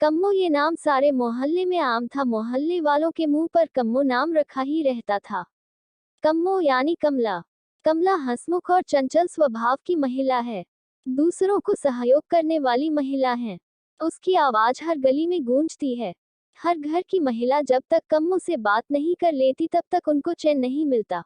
कम्मो ये नाम सारे मोहल्ले में आम था। मोहल्ले वालों के मुंह पर कम्मो नाम रखा ही रहता था। कम्मो यानी कमला। कमला हंसमुख और चंचल स्वभाव की महिला है। दूसरों को सहयोग करने वाली महिला है। उसकी आवाज हर गली में गूंजती है। हर घर की महिला जब तक कम्मो से बात नहीं कर लेती तब तक उनको चैन नहीं मिलता।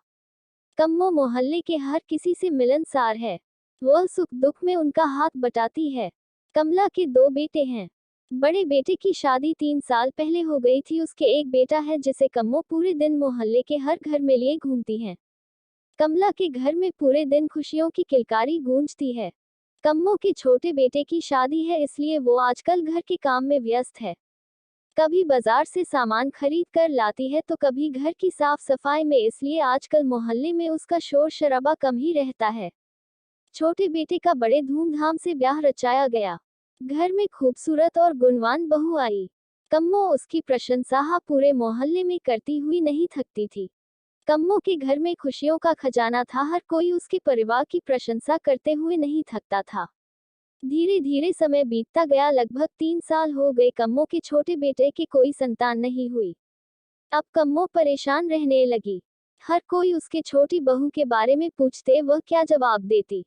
कम्मो मोहल्ले के हर किसी से मिलनसार है। वह सुख दुख में उनका हाथ बटाती है। कमला के 2 बेटे हैं। बड़े बेटे की शादी 3 साल पहले हो गई थी। उसके एक बेटा है जिसे कम्मो पूरे दिन मोहल्ले के हर घर में लिए घूमती है। कमला के घर में पूरे दिन खुशियों की किलकारी गूंजती है। कम्मो के छोटे बेटे की शादी है, इसलिए वो आजकल घर के काम में व्यस्त है। कभी बाजार से सामान खरीद कर लाती है तो कभी घर की साफ सफाई में, इसलिए आजकल मोहल्ले में उसका शोर शराबा कम ही रहता है। छोटे बेटे का बड़े धूमधाम से ब्याह रचाया गया। घर में खूबसूरत और गुणवान बहू आई। कम्मो उसकी प्रशंसा पूरे मोहल्ले में करती हुई नहीं थकती थी। कम्मो के घर में खुशियों का खजाना था। हर कोई उसके परिवार की प्रशंसा करते हुए नहीं थकता था। धीरे धीरे समय बीतता गया। लगभग 3 साल हो गए। कम्मो के छोटे बेटे की कोई संतान नहीं हुई। अब कम्मो परेशान रहने लगी। हर कोई उसके छोटी बहू के बारे में पूछते, वह क्या जवाब देती।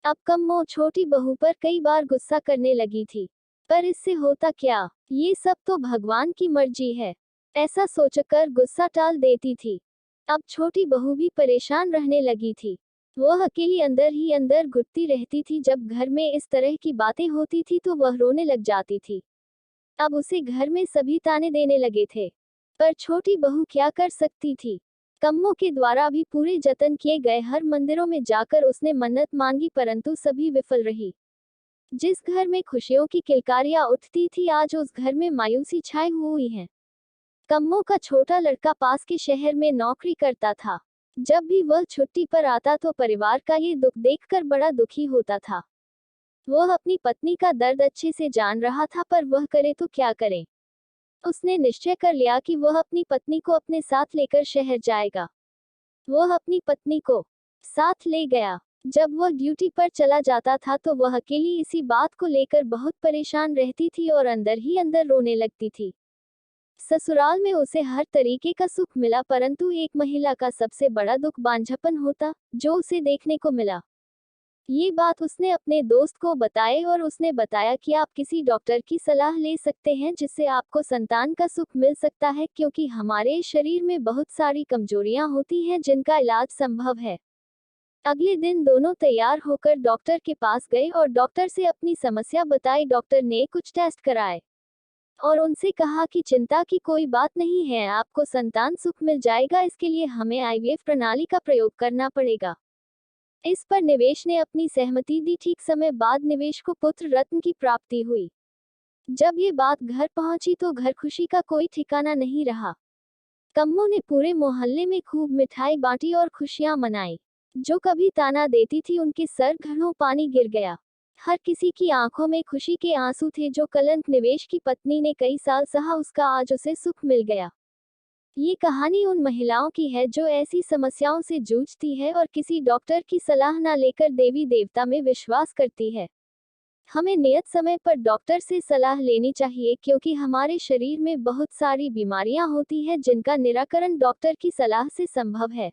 अब कम्मो छोटी बहू पर कई बार गुस्सा करने लगी थी। पर इससे होता क्या, ये सब तो भगवान की मर्जी है, ऐसा सोचकर गुस्सा टाल देती थी। अब छोटी बहू भी परेशान रहने लगी थी। वह अकेली अंदर ही अंदर घुटती रहती थी। जब घर में इस तरह की बातें होती थी तो वह रोने लग जाती थी। अब उसे घर में सभी ताने देने लगे थे, पर छोटी बहू क्या कर सकती थी। कम्मो के द्वारा भी पूरे जतन किए गए हर मंदिरों में जाकर उसने मन्नत मांगी, परंतु सभी विफल रही। जिस घर में खुशियों की किलकारियां उठती थी, आज उस घर में मायूसी छाई हुई है। कम्मो का छोटा लड़का पास के शहर में नौकरी करता था। जब भी वह छुट्टी पर आता तो परिवार का ये दुख देखकर बड़ा दुखी होता था। वह अपनी पत्नी का दर्द अच्छे से जान रहा था, पर वह करे तो क्या करे। उसने निश्चय कर लिया कि वह अपनी पत्नी को अपने साथ लेकर शहर जाएगा। वह अपनी पत्नी को साथ ले गया। जब वह ड्यूटी पर चला जाता था तो वह अकेली इसी बात को लेकर बहुत परेशान रहती थी और अंदर ही अंदर रोने लगती थी। ससुराल में उसे हर तरीके का सुख मिला, परंतु एक महिला का सबसे बड़ा दुख बांझपन होता, जो उसे देखने को मिला। ये बात उसने अपने दोस्त को बताई और उसने बताया कि आप किसी डॉक्टर की सलाह ले सकते हैं जिससे आपको संतान का सुख मिल सकता है, क्योंकि हमारे शरीर में बहुत सारी कमजोरियां होती हैं जिनका इलाज संभव है। अगले दिन दोनों तैयार होकर डॉक्टर के पास गए और डॉक्टर से अपनी समस्या बताई। डॉक्टर ने कुछ टेस्ट कराए और उनसे कहा कि चिंता की कोई बात नहीं है, आपको संतान सुख मिल जाएगा। इसके लिए हमें आईवीएफ प्रणाली का प्रयोग करना पड़ेगा। इस पर निवेश ने अपनी सहमति दी। ठीक समय बाद निवेश को पुत्र रत्न की प्राप्ति हुई। जब ये बात घर पहुंची तो घर खुशी का कोई ठिकाना नहीं रहा। कम्मो ने पूरे मोहल्ले में खूब मिठाई बांटी और खुशियां मनाई। जो कभी ताना देती थी उनके सर घड़ों पानी गिर गया। हर किसी की आंखों में खुशी के आंसू थे। जो कलंक निवेश की पत्नी ने कई साल सहा, उसका आज उसे सुख मिल गया। ये कहानी उन महिलाओं की है जो ऐसी समस्याओं से जूझती है और किसी डॉक्टर की सलाह न लेकर देवी देवता में विश्वास करती है। हमें नियत समय पर डॉक्टर से सलाह लेनी चाहिए, क्योंकि हमारे शरीर में बहुत सारी बीमारियां होती हैं जिनका निराकरण डॉक्टर की सलाह से संभव है।